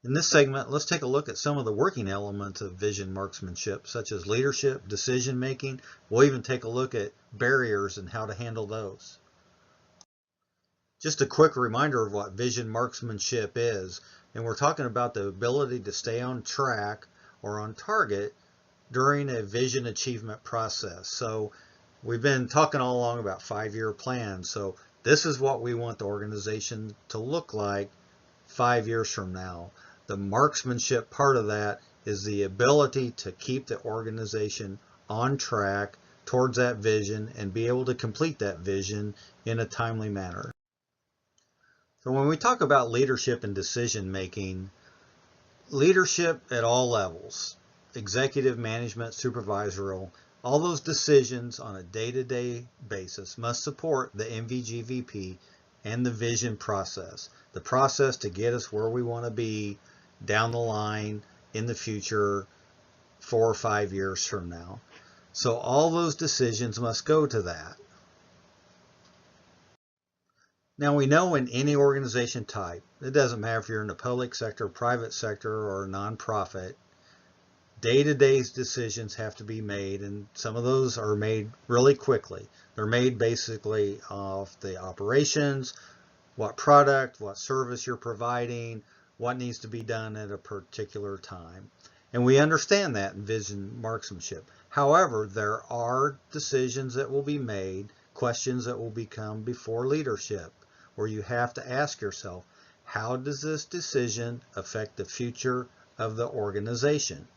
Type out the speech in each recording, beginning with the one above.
In this segment, let's take a look at some of the working elements of vision marksmanship, such as leadership, decision making. We'll even take a look at barriers and how to handle those. Just a quick reminder of what vision marksmanship is, and we're talking about the ability to stay on track or on target during a vision achievement process. So we've been talking all along about 5-year plans. So this is what we want the organization to look like 5 years from now. The marksmanship part of that is the ability to keep the organization on track towards that vision and be able to complete that vision in a timely manner. So when we talk about leadership and decision making, leadership at all levels, executive, management, supervisorial, all those decisions on a day-to-day basis must support the MVGVP and the vision process, the process to get us where we want to be down the line in the future 4 or 5 years from now. So all those decisions must go to that. Now we know in any organization type, it doesn't matter if you're in the public sector, private sector, or a nonprofit, day-to-day decisions have to be made, and some of those are made really quickly. They're made basically off the operations, what product, what service you're providing, what needs to be done at a particular time. And we understand that in vision marksmanship. However, there are decisions that will be made, questions that will become before leadership, where you have to ask yourself, how does this decision affect the future of the organization?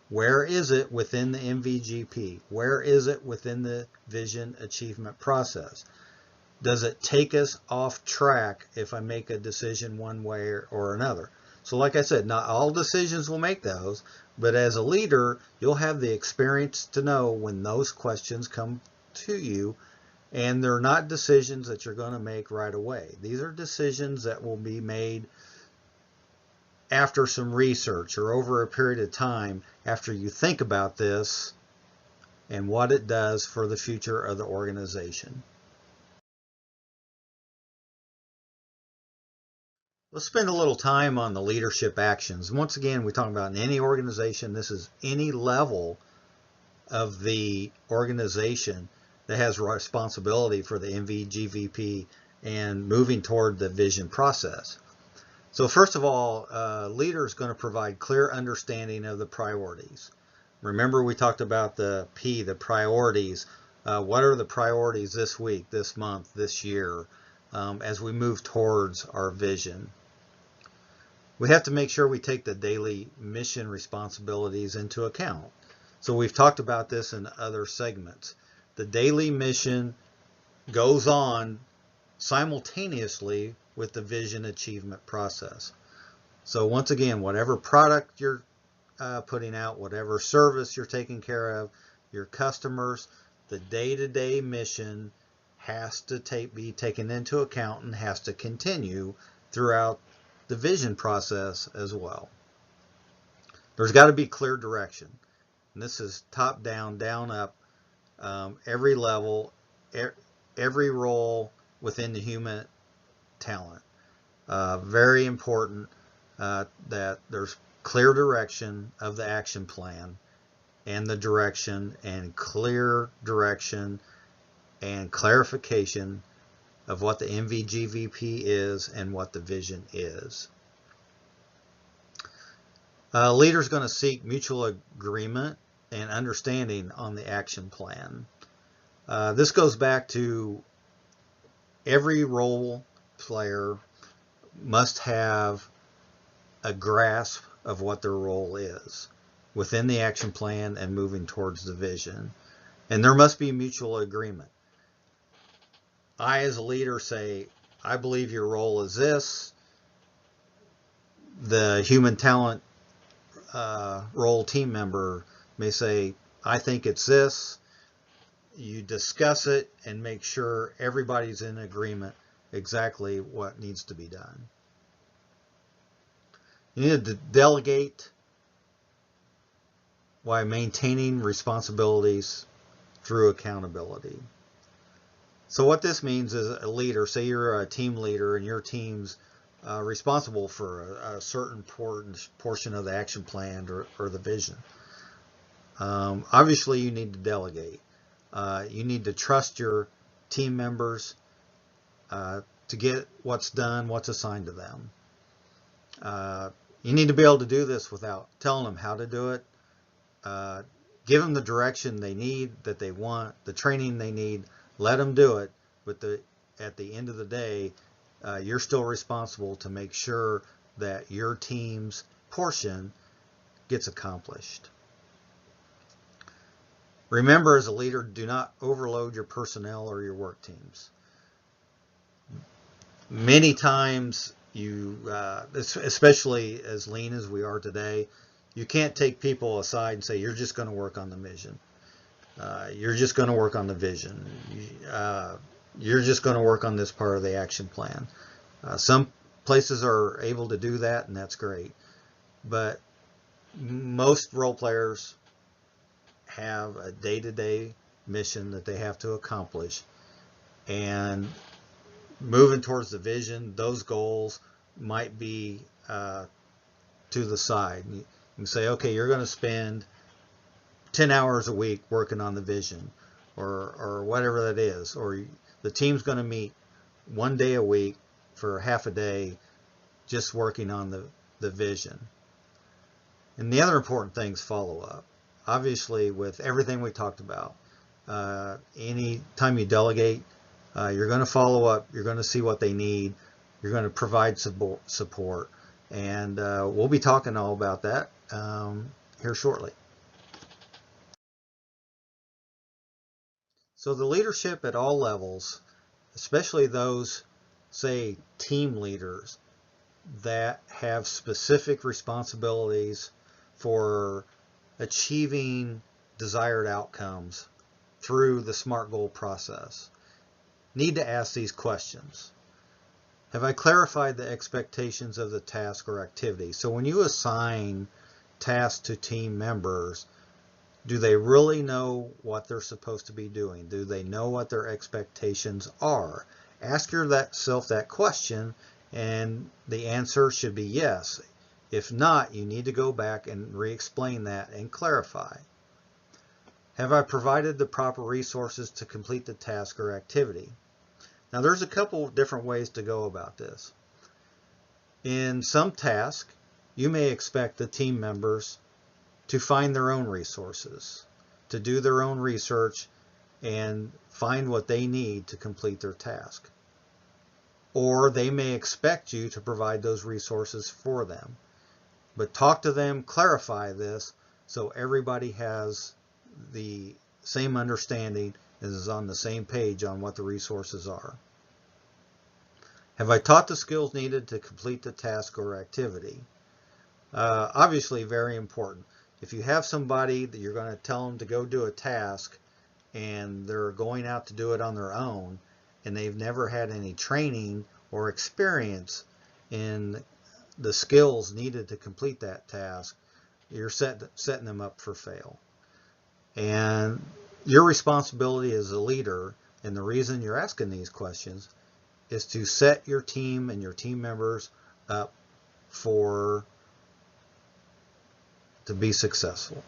Where is it within the MVGP? Where is it within the vision achievement process? Does it take us off track if I make a decision one way or another? So like I said, not all decisions will make those, but as a leader, you'll have the experience to know when those questions come to you, and they're not decisions that you're going to make right away. These are decisions that will be made after some research or over a period of time after you think about this and what it does for the future of the organization. Let's spend a little time on the leadership actions. Once again, we're talking about in any organization, this is any level of the organization that has responsibility for the MVGVP and moving toward the vision process. So first of all, a leader is going to provide clear understanding of the priorities. Remember we talked about the P, the priorities. What are the priorities this week, this month, this year, as we move towards our vision? We have to make sure we take the daily mission responsibilities into account. So we've talked about this in other segments. The daily mission goes on simultaneously with the vision achievement process. So once again, whatever product you're putting out, whatever service you're taking care of, your customers, the day-to-day mission has to be taken into account and has to continue throughout the vision process as well. There's got to be clear direction. And this is top down, down up, every level, every role within the human talent. Very important that there's clear direction of the action plan and the direction, and clear direction and clarification of what the MVGVP is and what the vision is. A leader is going to seek mutual agreement and understanding on the action plan. This goes back to every role player must have a grasp of what their role is within the action plan and moving towards the vision. And there must be mutual agreement. I, as a leader, say, I believe your role is this. The human talent role team member may say, I think it's this. You discuss it and make sure everybody's in agreement exactly what needs to be done. You need to delegate while maintaining responsibilities through accountability. So what this means is a leader, say you're a team leader and your team's responsible for a certain portion of the action plan or the vision. Obviously, you need to delegate. You need to trust your team members to get what's done, what's assigned to them. You need to be able to do this without telling them how to do it. Give them the direction they need, that they want, the training they need. Let them do it. But at the end of the day, you're still responsible to make sure that your team's portion gets accomplished. Remember, as a leader, do not overload your personnel or your work teams. Many times, especially as lean as we are today, you can't take people aside and say, you're just going to work on the mission. You're just going to work on the vision. You're just going to work on this part of the action plan. Some places are able to do that, and that's great. But most role players have a day-to-day mission that they have to accomplish. And moving towards the vision, those goals might be to the side. You can say, okay, you're going to spend 10 hours a week working on the vision, or whatever that is, or the team's going to meet one day a week for half a day just working on the vision. And the other important thing is follow up. Obviously, with everything we talked about, any time you delegate, you're going to follow up, you're going to see what they need, you're going to provide support, and we'll be talking all about that here shortly. So the leadership at all levels, especially those, say, team leaders that have specific responsibilities for achieving desired outcomes through the SMART goal process, need to ask these questions. Have I clarified the expectations of the task or activity? So when you assign tasks to team members, do they really know what they're supposed to be doing? Do they know what their expectations are? Ask yourself that question, and the answer should be yes. If not, you need to go back and re-explain that and clarify. Have I provided the proper resources to complete the task or activity? Now, there's a couple different ways to go about this. In some tasks, you may expect the team members to find their own resources, to do their own research and find what they need to complete their task. Or they may expect you to provide those resources for them. But talk to them, clarify this, so everybody has the same understanding and is on the same page on what the resources are. Have I taught the skills needed to complete the task or activity? Obviously, very important. If you have somebody that you're going to tell them to go do a task and they're going out to do it on their own and they've never had any training or experience in the skills needed to complete that task, you're setting them up for fail. And your responsibility as a leader, and the reason you're asking these questions, is to set your team and your team members up to be successful.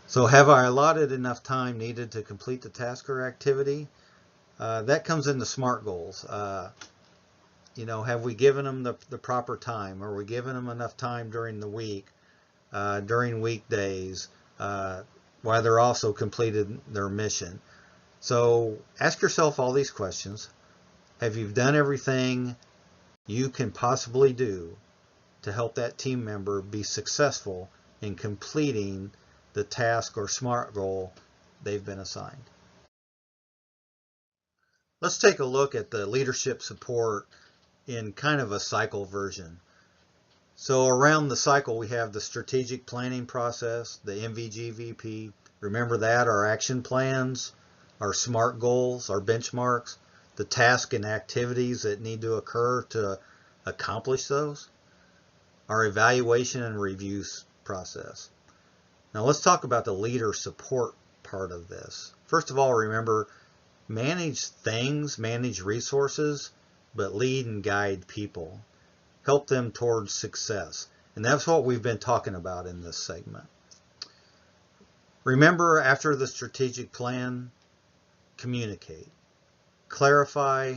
So have I allotted enough time needed to complete the task or activity? That comes in the SMART goals. Have we given them the proper time? Are we giving them enough time during the week, during weekdays, while they're also completed their mission? So ask yourself all these questions. Have you done everything you can possibly do to help that team member be successful in completing the task or SMART goal they've been assigned? Let's take a look at the leadership support in kind of a cycle version. So around the cycle, we have the strategic planning process, the MVGVP. Remember that, our action plans, our SMART goals, our benchmarks, the tasks and activities that need to occur to accomplish those, our evaluation and reviews process. Now let's talk about the leader support part of this. First of all, remember, manage things, manage resources but lead and guide people. Help them towards success. And that's what we've been talking about in this segment. Remember, after the strategic plan, communicate. Clarify,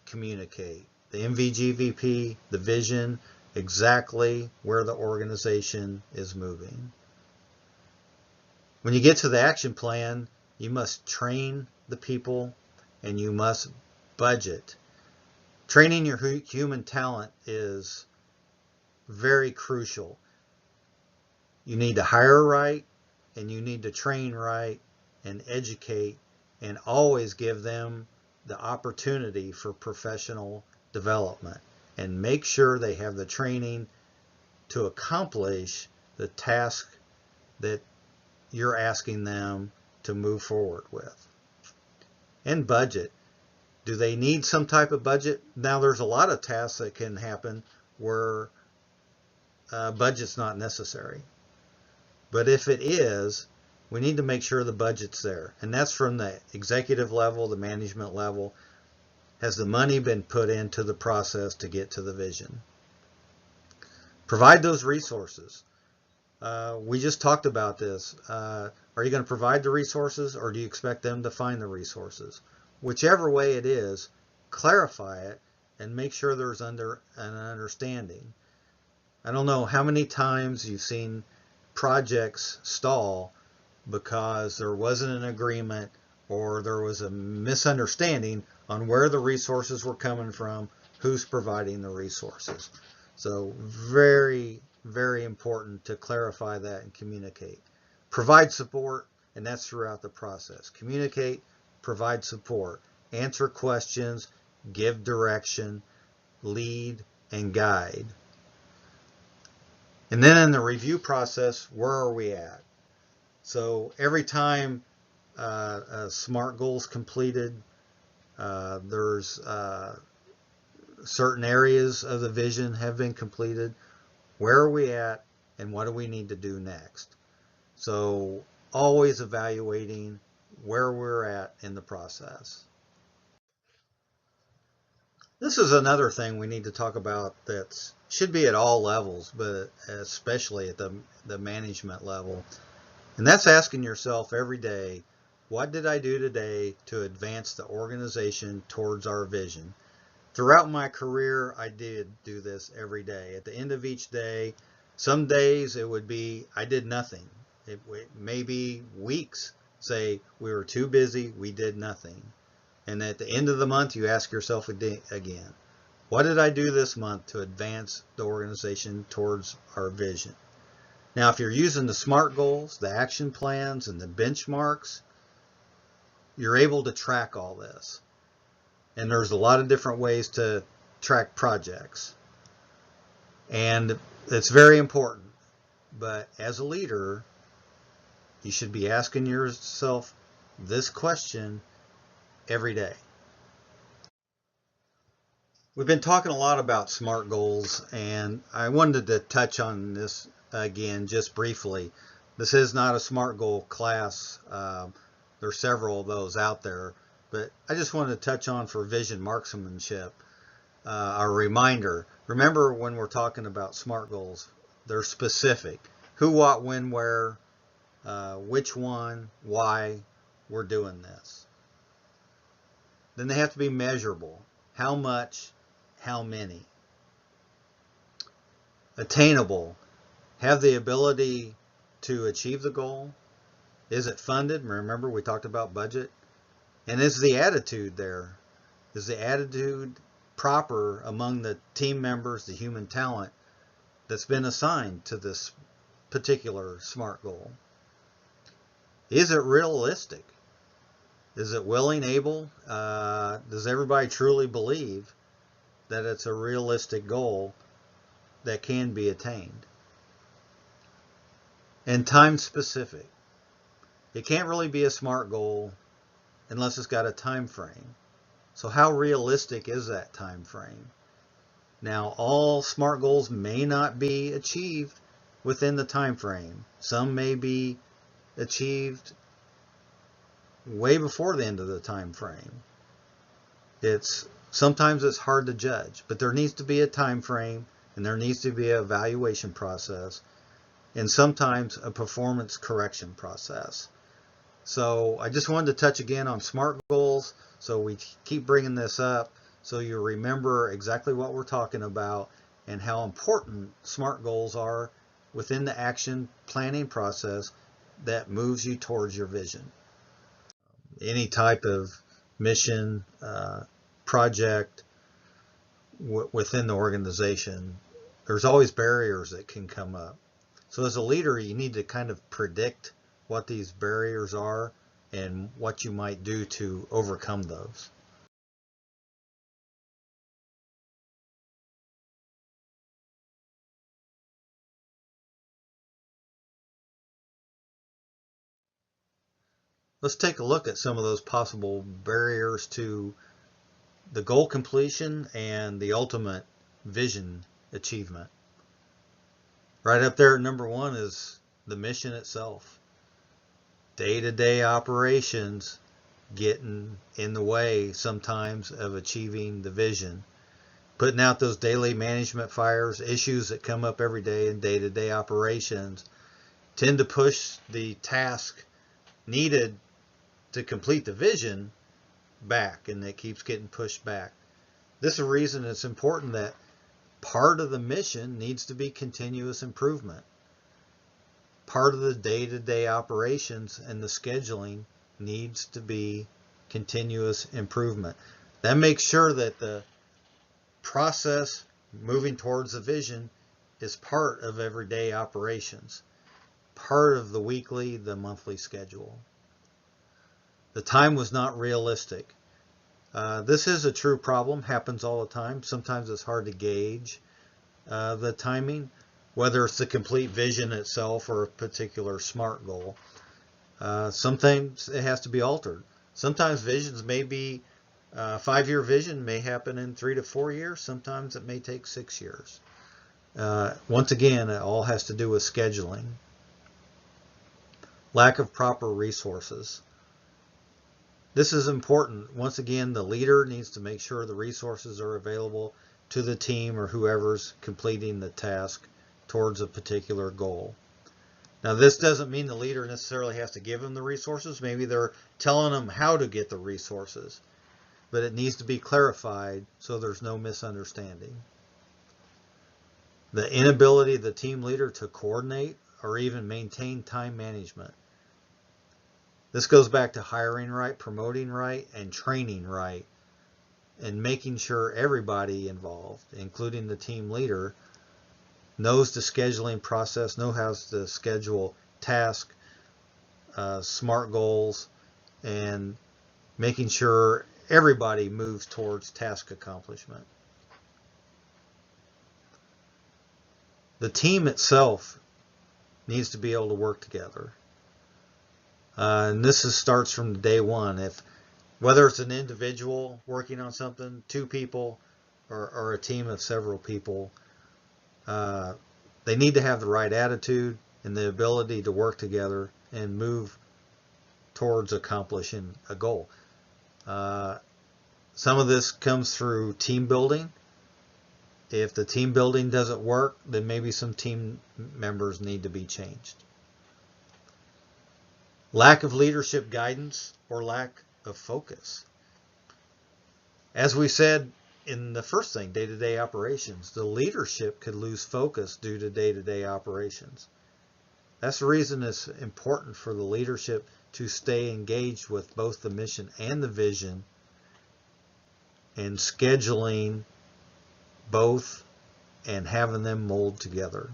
communicate. The MVGVP, the vision, exactly where the organization is moving. When you get to the action plan, you must train the people and you must budget. Training your human talent is very crucial. You need to hire right, and you need to train right and educate, and always give them the opportunity for professional development, and make sure they have the training to accomplish the task that you're asking them to move forward with. And budget. Do they need some type of budget? Now, there's a lot of tasks that can happen where budget's not necessary. But if it is, we need to make sure the budget's there. And that's from the executive level, the management level. Has the money been put into the process to get to the vision? Provide those resources. We just talked about this. Are you going to provide the resources, or do you expect them to find the resources? Whichever way it is, clarify it and make sure there's an understanding. I don't know how many times you've seen projects stall because there wasn't an agreement or there was a misunderstanding on where the resources were coming from, who's providing the resources. So very, very important to clarify that and communicate. Provide support, and that's throughout the process. Communicate, provide support, answer questions, give direction, lead, and guide. And then in the review process, where are we at? So every time a SMART goal is completed, there's certain areas of the vision have been completed. Where are we at, and what do we need to do next? So always evaluating where we're at in the process. This is another thing we need to talk about that should be at all levels, but especially at the management level. And that's asking yourself every day, what did I do today to advance the organization towards our vision? Throughout my career, I did do this every day. At the end of each day, some days it would be I did nothing. It may be weeks. Say we were too busy, we did nothing. And at the end of the month, you ask yourself again, what did I do this month to advance the organization towards our vision? Now, if you're using the SMART goals, the action plans, and the benchmarks, you're able to track all this. And there's a lot of different ways to track projects. And it's very important. But as a leader, you should be asking yourself this question every day. We've been talking a lot about SMART goals, and I wanted to touch on this again just briefly. This is not a SMART goal class. There's several of those out there, but I just wanted to touch on for Vision Marksmanship a reminder. Remember, when we're talking about SMART goals, they're specific. Who, what, when, where, which one, why we're doing this. Then they have to be measurable. How much, how many. Attainable. Have the ability to achieve the goal. Is it funded? Remember, we talked about budget. And is the attitude there? Is the attitude proper among the team members, the human talent that's been assigned to this particular SMART goal? Is it realistic? Is it willing, able? Does everybody truly believe that it's a realistic goal that can be attained? And time specific. It can't really be a SMART goal unless it's got a time frame. So how realistic is that time frame? Now, all SMART goals may not be achieved within the time frame. Some may be achieved way before the end of the time frame. It's Sometimes it's hard to judge, but there needs to be a time frame and there needs to be an evaluation process and sometimes a performance correction process. So I just wanted to touch again on SMART goals. So we keep bringing this up so you remember exactly what we're talking about and how important SMART goals are within the action planning process that moves you towards your vision. Any type of mission, project within the organization, there's always barriers that can come up. So as a leader, you need to kind of predict what these barriers are and what you might do to overcome those. Let's take a look at some of those possible barriers to the goal completion and the ultimate vision achievement. Right up there at number one is the mission itself. Day-to-day operations getting in the way sometimes of achieving the vision. Putting out those daily management fires, issues that come up every day in day-to-day operations tend to push the task needed to complete the vision back, and it keeps getting pushed back. This is a reason it's important that part of the mission needs to be continuous improvement. Part of the day-to-day operations and the scheduling needs to be continuous improvement. That makes sure that the process moving towards the vision is part of everyday operations, part of the weekly, the monthly schedule. The time was not realistic. This is a true problem, happens all the time. Sometimes it's hard to gauge the timing, whether it's the complete vision itself or a particular SMART goal. Sometimes it has to be altered. Sometimes visions may be, 5-year vision may happen in 3 to 4 years. Sometimes it may take 6 years. Once again, it all has to do with scheduling. Lack of proper resources. This is important. Once again, the leader needs to make sure the resources are available to the team or whoever's completing the task towards a particular goal. Now, this doesn't mean the leader necessarily has to give them the resources. Maybe they're telling them how to get the resources, but it needs to be clarified so there's no misunderstanding. The inability of the team leader to coordinate or even maintain time management. This goes back to hiring right, promoting right, and training right, and making sure everybody involved, including the team leader, knows the scheduling process, knows how to schedule tasks, SMART goals, and making sure everybody moves towards task accomplishment. The team itself needs to be able to work together. And this starts from day one. Whether it's an individual working on something, 2 people, or a team of several people, they need to have the right attitude and the ability to work together and move towards accomplishing a goal. Some of this comes through team building. If the team building doesn't work, then maybe some team members need to be changed. Lack of leadership guidance or lack of focus. As we said in the first thing, day-to-day operations, the leadership could lose focus due to day-to-day operations. That's the reason it's important for the leadership to stay engaged with both the mission and the vision and scheduling both and having them mold together.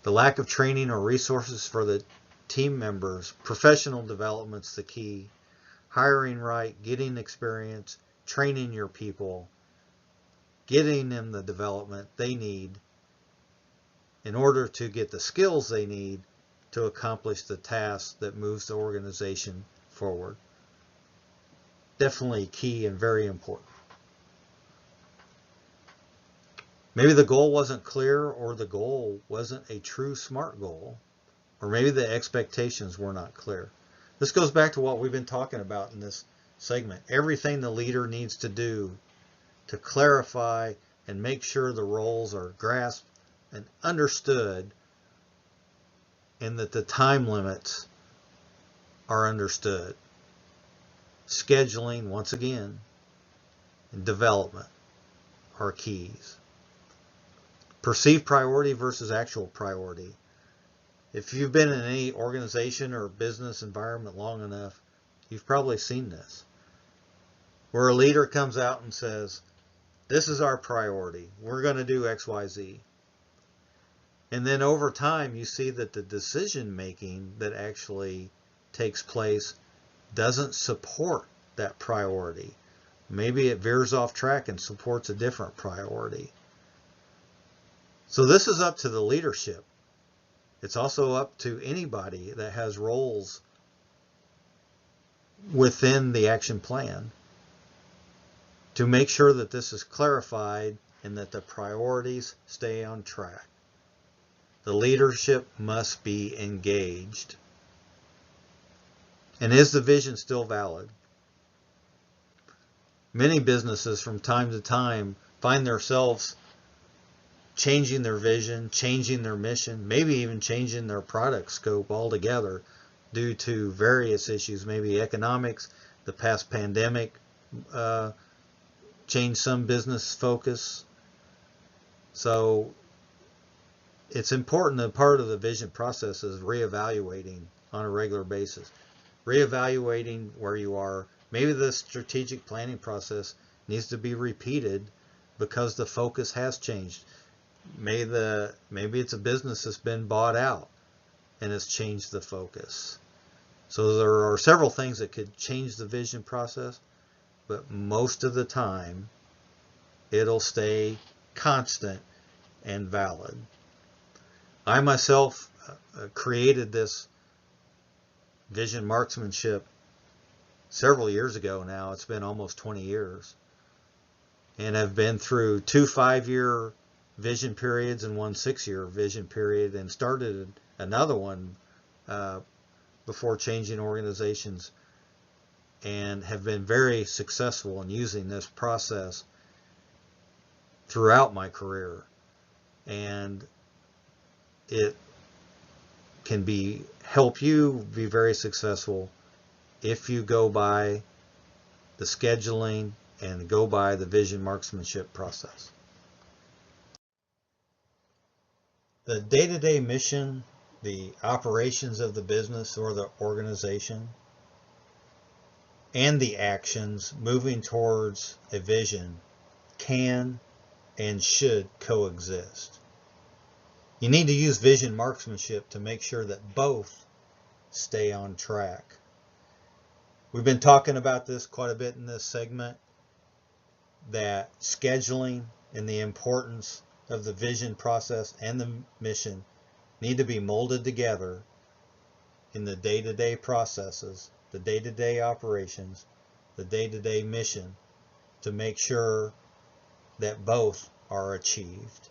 The lack of training or resources for the team members, professional development's the key. Hiring right, getting experience, training your people, getting them the development they need in order to get the skills they need to accomplish the task that moves the organization forward. Definitely key and very important. Maybe the goal wasn't clear, or the goal wasn't a true SMART goal, or maybe the expectations were not clear. This goes back to what we've been talking about in this segment. Everything the leader needs to do to clarify and make sure the roles are grasped and understood, and that the time limits are understood. Scheduling, once again, and development are keys. Perceived priority versus actual priority. If you've been in any organization or business environment long enough, you've probably seen this, where a leader comes out and says, this is our priority. We're going to do X, Y, Z. And then over time, you see that the decision making that actually takes place doesn't support that priority. Maybe it veers off track and supports a different priority. So this is up to the leadership. It's also up to anybody that has roles within the action plan to make sure that this is clarified and that the priorities stay on track. The leadership must be engaged. And is the vision still valid? Many businesses from time to time find themselves changing their vision, changing their mission, maybe even changing their product scope altogether due to various issues, maybe economics, the past pandemic changed some business focus. So it's important that part of the vision process is reevaluating on a regular basis. Reevaluating where you are. Maybe the strategic planning process needs to be repeated because the focus has changed. Maybe it's a business that's been bought out and has changed the focus. So there are several things that could change the vision process, but most of the time it'll stay constant and valid. I myself created this Vision Marksmanship several years ago now. It's been almost 20 years. And I've been through 2 5-year vision periods and 1 6-year vision period, and started another one before changing organizations, and have been very successful in using this process throughout my career. And it can help you be very successful if you go by the scheduling and go by the vision marksmanship process. The day-to-day mission, the operations of the business or the organization, and the actions moving towards a vision can and should coexist. You need to use vision marksmanship to make sure that both stay on track. We've been talking about this quite a bit in this segment, that scheduling and the importance of the vision process and the mission need to be molded together in the day-to-day processes, the day-to-day operations, the day-to-day mission, to make sure that both are achieved.